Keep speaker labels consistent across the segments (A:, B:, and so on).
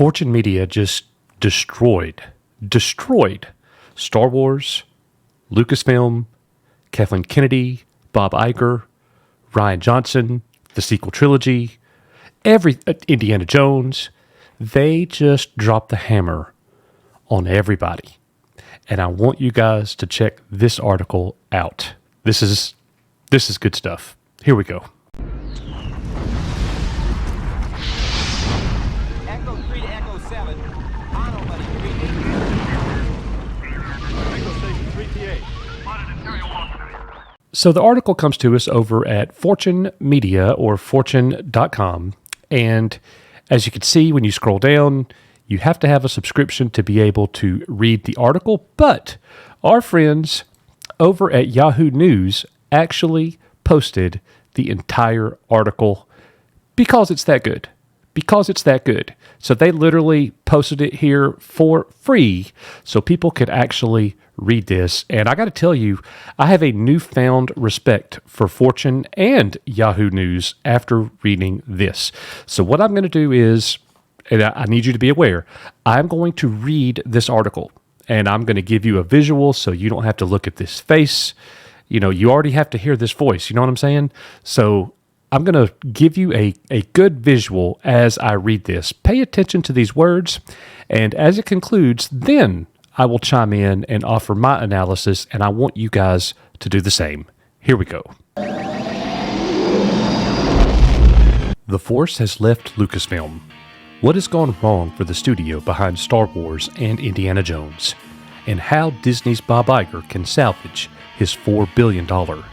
A: Fortune Media just destroyed Star Wars, Lucasfilm, Kathleen Kennedy, Bob Iger, Rian Johnson, the Sequel Trilogy, Indiana Jones. They just dropped the hammer on everybody. And I want you guys to check this article out. This is good stuff. Here we go.
B: Echo 3 to Echo 7. On nobody. Echo Station 3PA.
A: So the article comes to us over at Fortune Media or fortune.com. And as you can see when you scroll down, you have to have a subscription to be able to read the article. But our friends over at Yahoo News actually posted the entire article because it's that good. So they literally posted it here for free so people could actually read this. And I got to tell you, I have a newfound respect for Fortune and Yahoo News after reading this. So what I'm going to do is, and I need you to be aware, I'm going to read this article and I'm going to give you a visual so you don't have to look at this face. You know, you already have to hear this voice. You know what I'm saying? So I'm going to give you a good visual as I read this. Pay attention to these words, and as it concludes, then I will chime in and offer my analysis, and I want you guys to do the same. Here we go. The Force has left Lucasfilm. What has gone wrong for the studio behind Star Wars and Indiana Jones? And how Disney's Bob Iger can salvage his $4 billion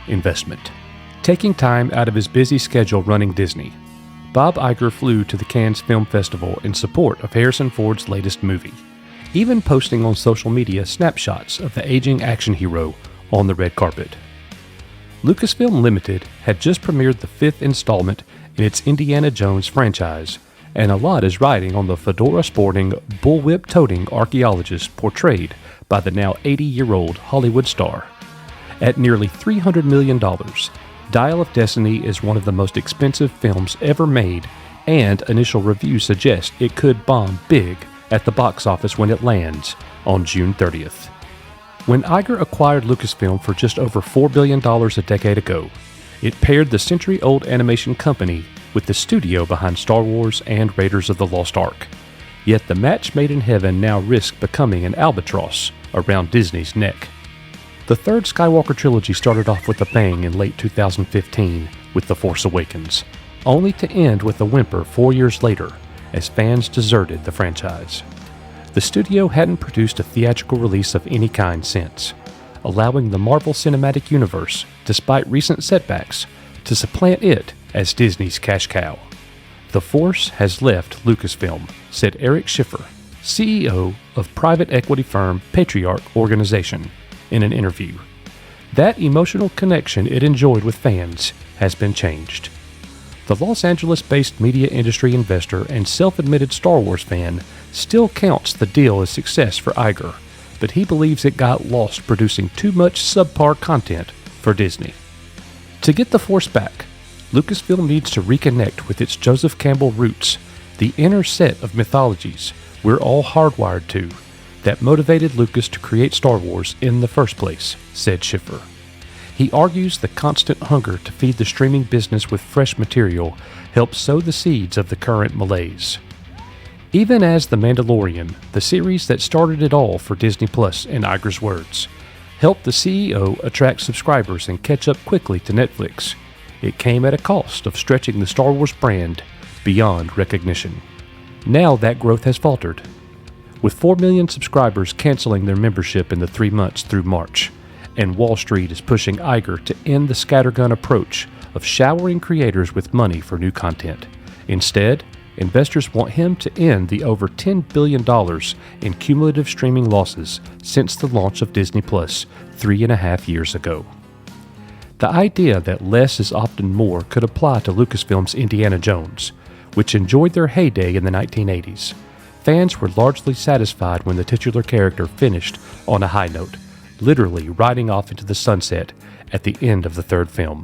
A: investment. Taking time out of his busy schedule running Disney, Bob Iger flew to the Cannes Film Festival in support of Harrison Ford's latest movie, even posting on social media snapshots of the aging action hero on the red carpet. Lucasfilm Limited had just premiered the 5th installment in its Indiana Jones franchise, and a lot is riding on the fedora-sporting, bullwhip-toting archaeologist portrayed by the now 80-year-old Hollywood star. At nearly $300 million, Dial of Destiny is one of the most expensive films ever made, and initial reviews suggest it could bomb big at the box office when it lands on June 30th. When Iger acquired Lucasfilm for just over $4 billion a decade ago, it paired the century-old animation company with the studio behind Star Wars and Raiders of the Lost Ark. Yet the match made in heaven now risked becoming an albatross around Disney's neck. The third Skywalker trilogy started off with a bang in late 2015 with The Force Awakens, only to end with a whimper 4 years later as fans deserted the franchise. The studio hadn't produced a theatrical release of any kind since, allowing the Marvel Cinematic Universe, despite recent setbacks, to supplant it as Disney's cash cow. The Force has left Lucasfilm, said Eric Schiffer, CEO of private equity firm Patriarch Organization, in an interview. That emotional connection it enjoyed with fans has been changed. The Los Angeles-based media industry investor and self-admitted Star Wars fan still counts the deal as success for Iger, but he believes it got lost producing too much subpar content for Disney. To get the Force back, Lucasfilm needs to reconnect with its Joseph Campbell roots, the inner set of mythologies we're all hardwired to, that motivated Lucas to create Star Wars in the first place, said Schiffer. He argues the constant hunger to feed the streaming business with fresh material helps sow the seeds of the current malaise. Even as The Mandalorian, the series that started it all for Disney Plus, in Iger's words, helped the CEO attract subscribers and catch up quickly to Netflix, it came at a cost of stretching the Star Wars brand beyond recognition. Now that growth has faltered, with 4 million subscribers canceling their membership in the 3 months through March, and Wall Street is pushing Iger to end the scattergun approach of showering creators with money for new content. Instead, investors want him to end the over $10 billion in cumulative streaming losses since the launch of Disney Plus 3.5 years ago. The idea that less is often more could apply to Lucasfilm's Indiana Jones, which enjoyed their heyday in the 1980s. Fans were largely satisfied when the titular character finished on a high note, literally riding off into the sunset at the end of the third film.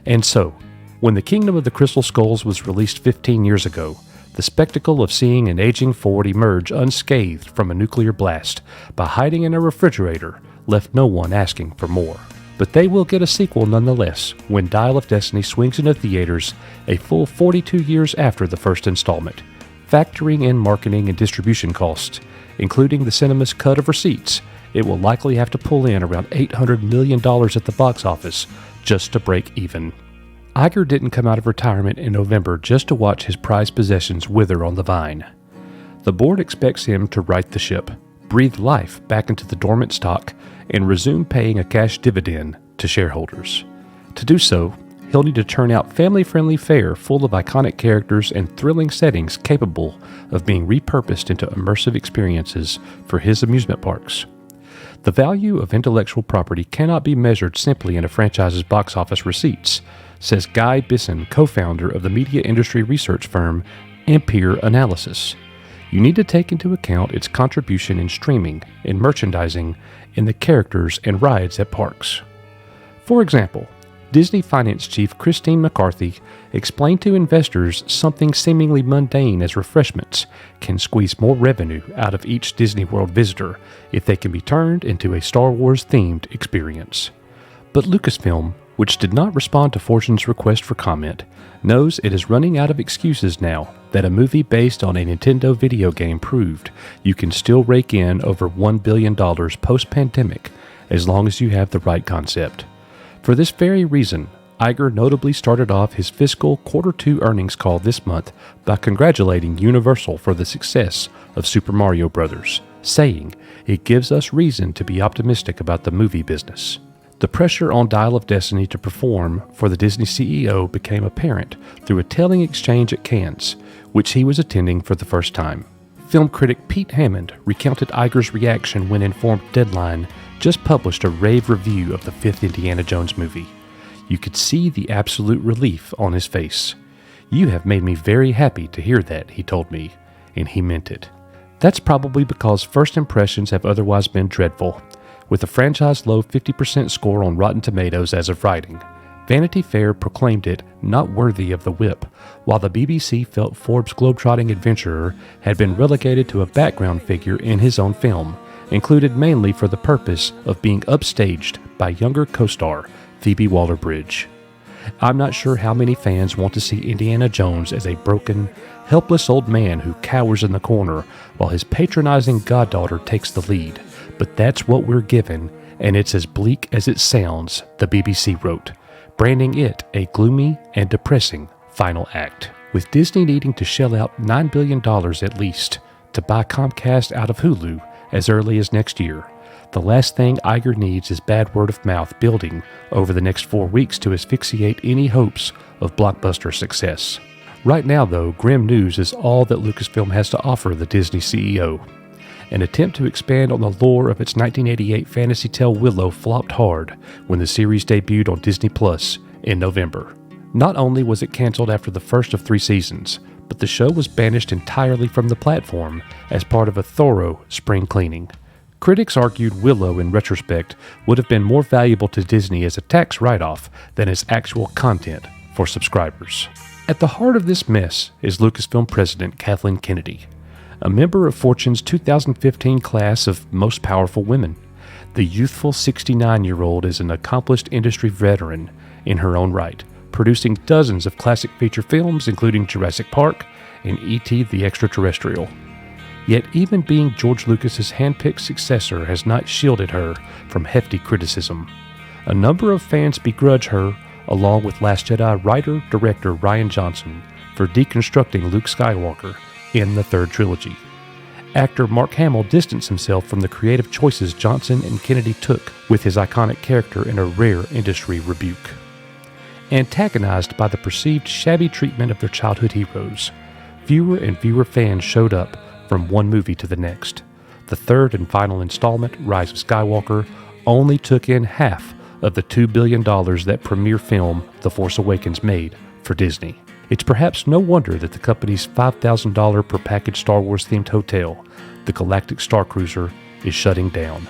A: And so, when The Kingdom of the Crystal Skulls was released 15 years ago, The spectacle of seeing an aging Ford emerge unscathed from a nuclear blast by hiding in a refrigerator left no one asking for more. But they will get a sequel nonetheless when Dial of Destiny swings into theaters a full 42 years after the first installment, factoring in marketing and distribution costs, including the cinema's cut of receipts. It will likely have to pull in around $800 million at the box office just to break even. Iger didn't come out of retirement in November just to watch his prized possessions wither on the vine. The board expects him to right the ship, breathe life back into the dormant stock, and resume paying a cash dividend to shareholders. To do so, he'll need to turn out family-friendly fare full of iconic characters and thrilling settings capable of being repurposed into immersive experiences for his amusement parks. The value of intellectual property cannot be measured simply in a franchise's box office receipts, says Guy Bisson, co-founder of the media industry research firm Ampere Analysis. You need to take into account its contribution in streaming, in merchandising, in the characters and rides at parks. For example, Disney Finance Chief Christine McCarthy explained to investors something seemingly mundane as refreshments can squeeze more revenue out of each Disney World visitor if they can be turned into a Star Wars-themed experience. But Lucasfilm, which did not respond to Fortune's request for comment, knows it is running out of excuses now that a movie based on a Nintendo video game proved you can still rake in over $1 billion post-pandemic as long as you have the right concept. For this very reason, Iger notably started off his fiscal Q2 earnings call this month by congratulating Universal for the success of Super Mario Bros., saying it gives us reason to be optimistic about the movie business. The pressure on Dial of Destiny to perform for the Disney CEO became apparent through a telling exchange at Cannes, which he was attending for the first time. Film critic Pete Hammond recounted Iger's reaction when informed Deadline just published a rave review of the fifth Indiana Jones movie. You could see the absolute relief on his face. "You have made me very happy to hear that," he told me, and he meant it. That's probably because first impressions have otherwise been dreadful. With a franchise low 50% score on Rotten Tomatoes as of writing, Vanity Fair proclaimed it not worthy of the whip, while the BBC felt Forbes' globetrotting adventurer had been relegated to a background figure in his own film, included mainly for the purpose of being upstaged by younger co-star Phoebe Waller-Bridge. I'm not sure how many fans want to see Indiana Jones as a broken, helpless old man who cowers in the corner while his patronizing goddaughter takes the lead, but that's what we're given, and it's as bleak as it sounds, the BBC wrote, branding it a gloomy and depressing final act. With Disney needing to shell out $9 billion at least to buy Comcast out of Hulu as early as next year, the last thing Iger needs is bad word of mouth building over the next 4 weeks to asphyxiate any hopes of blockbuster success. Right now, though, grim news is all that Lucasfilm has to offer the Disney CEO. An attempt to expand on the lore of its 1988 fantasy tale Willow flopped hard when the series debuted on Disney Plus in November. Not only was it canceled after the first of 3 seasons, but the show was banished entirely from the platform as part of a thorough spring cleaning. Critics argued Willow, in retrospect, would have been more valuable to Disney as a tax write-off than as actual content for subscribers. At the heart of this mess is Lucasfilm president Kathleen Kennedy, a member of Fortune's 2015 class of Most Powerful Women. The youthful 69-year-old is an accomplished industry veteran in her own right, producing dozens of classic feature films including Jurassic Park and E.T. the Extraterrestrial. Yet even being George Lucas's hand-picked successor has not shielded her from hefty criticism. A number of fans begrudge her, along with Last Jedi writer-director Rian Johnson, for deconstructing Luke Skywalker in the third trilogy. Actor Mark Hamill distanced himself from the creative choices Johnson and Kennedy took with his iconic character in a rare industry rebuke. Antagonized by the perceived shabby treatment of their childhood heroes, fewer and fewer fans showed up from one movie to the next. The third and final installment, Rise of Skywalker, only took in half of the $2 billion that premiere film The Force Awakens made for Disney. It's perhaps no wonder that the company's $5,000 per package Star Wars-themed hotel, the Galactic Star Cruiser, is shutting down.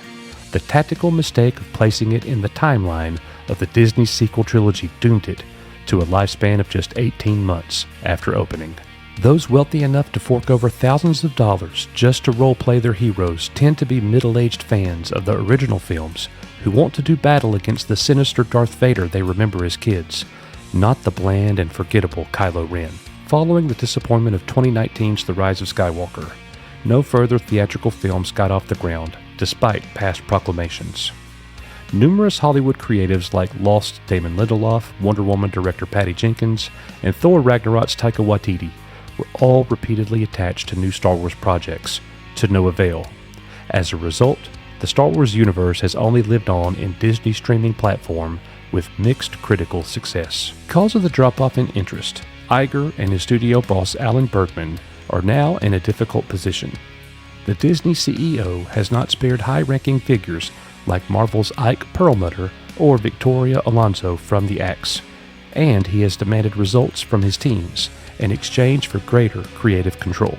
A: The tactical mistake of placing it in the timeline of the Disney Sequel Trilogy doomed it to a lifespan of just 18 months after opening. Those wealthy enough to fork over thousands of dollars just to role-play their heroes tend to be middle-aged fans of the original films who want to do battle against the sinister Darth Vader they remember as kids, not the bland and forgettable Kylo Ren. Following the disappointment of 2019's The Rise of Skywalker, no further theatrical films got off the ground, despite past proclamations. Numerous Hollywood creatives like Lost Damon Lindelof, Wonder Woman director Patty Jenkins, and Thor Ragnarok's Taika Waititi were all repeatedly attached to new Star Wars projects, to no avail. As a result, the Star Wars universe has only lived on in Disney's streaming platform with mixed critical success. Because of the drop-off in interest, Iger and his studio boss Alan Bergman are now in a difficult position. The Disney CEO has not spared high-ranking figures like Marvel's Ike Perlmutter or Victoria Alonso from the axe, and he has demanded results from his teams in exchange for greater creative control.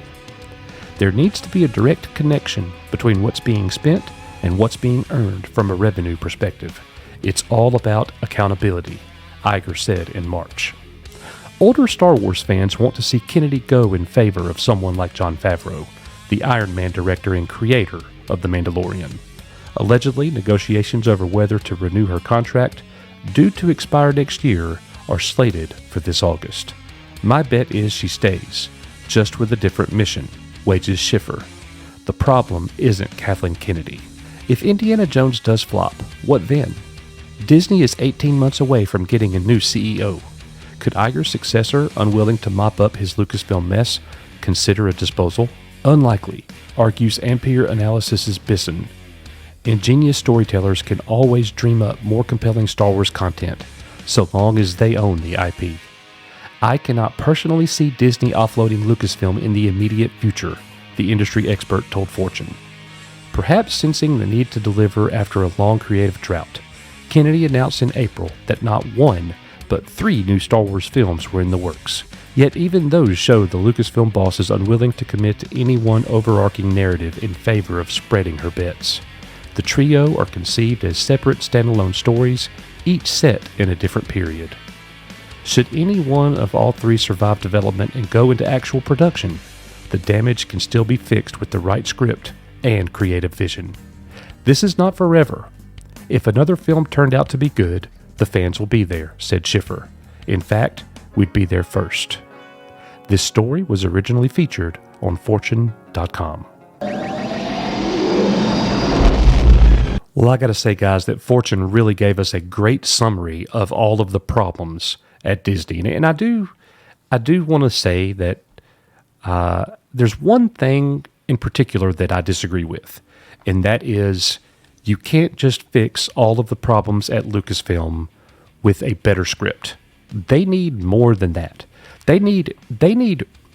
A: There needs to be a direct connection between what's being spent and what's being earned from a revenue perspective. It's all about accountability, Iger said in March. Older Star Wars fans want to see Kennedy go in favor of someone like Jon Favreau, the Iron Man director and creator of The Mandalorian. Allegedly, negotiations over whether to renew her contract, due to expire next year, are slated for this August. My bet is she stays, just with a different mission, wages Schiffer. The problem isn't Kathleen Kennedy. If Indiana Jones does flop, what then? Disney is 18 months away from getting a new CEO. Could Iger's successor, unwilling to mop up his Lucasfilm mess, consider a disposal? Unlikely, argues Ampere Analysis's Bisson. Ingenious storytellers can always dream up more compelling Star Wars content, so long as they own the IP. I cannot personally see Disney offloading Lucasfilm in the immediate future, the industry expert told Fortune. Perhaps sensing the need to deliver after a long creative drought, Kennedy announced in April that not one, but 3 new Star Wars films were in the works. Yet even those show the Lucasfilm boss is unwilling to commit to any one overarching narrative in favor of spreading her bets. The trio are conceived as separate standalone stories, each set in a different period. Should any one of all 3 survive development and go into actual production, the damage can still be fixed with the right script and creative vision. This is not forever. If another film turned out to be good, the fans will be there, said Schiffer. In fact, we'd be there first. This story was originally featured on Fortune.com. Well, I gotta say, guys, that Fortune really gave us a great summary of all of the problems at Disney. And I do want to say that there's one thing in particular that I disagree with, and that is you can't just fix all of the problems at Lucasfilm with a better script. They need more than that. They need,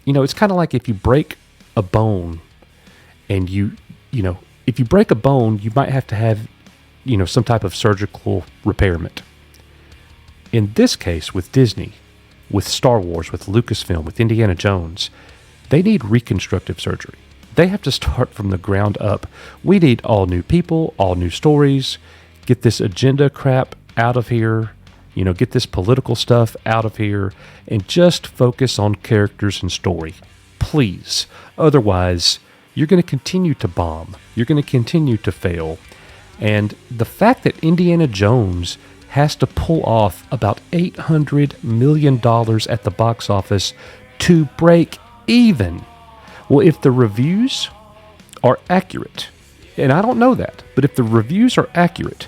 A: it's kind of like if you break a bone and if you break a bone, you might have to have, some type of surgical repairment. In this case, with Disney, with Star Wars, with Lucasfilm, with Indiana Jones, they need reconstructive surgery. They have to start from the ground up. We need all new people, all new stories, get this agenda crap out of here, get this political stuff out of here, and just focus on characters and story. Please. Otherwise, you're going to continue to bomb. You're going to continue to fail. And the fact that Indiana Jones has to pull off about $800 million at the box office to break even. Well, if the reviews are accurate, and I don't know that, but if the reviews are accurate,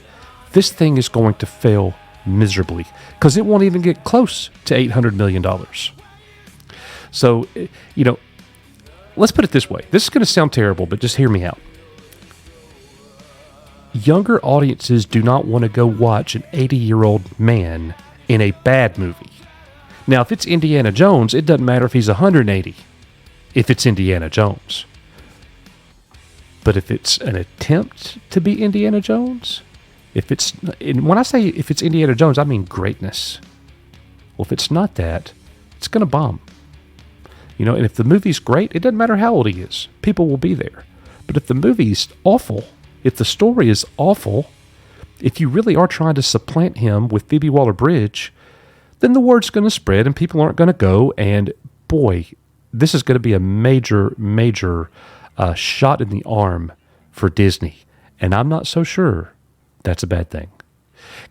A: this thing is going to fail miserably because it won't even get close to $800 million. So, let's put it this way. This is going to sound terrible, but just hear me out. Younger audiences do not want to go watch an 80-year-old man in a bad movie. Now, if it's Indiana Jones, it doesn't matter if he's 180, if it's Indiana Jones. But if it's an attempt to be Indiana Jones, when I say if it's Indiana Jones, I mean greatness. Well, if it's not that, it's going to bomb. And if the movie's great, it doesn't matter how old he is. People will be there. But if the movie's awful, if the story is awful, if you really are trying to supplant him with Phoebe Waller-Bridge, then the word's going to spread and people aren't going to go. And boy, this is going to be a major, major shot in the arm for Disney. And I'm not so sure that's a bad thing.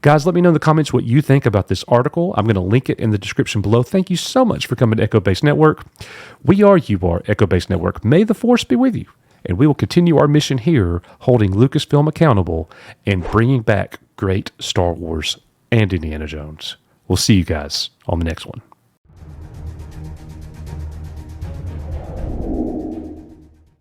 A: Guys, let me know in the comments what you think about this article. I'm going to link it in the description below. Thank you so much for coming to Echo Base Network. We are, you are, Echo Base Network. May the Force be with you. And we will continue our mission here, holding Lucasfilm accountable and bringing back great Star Wars and Indiana Jones. We'll see you guys on the next one.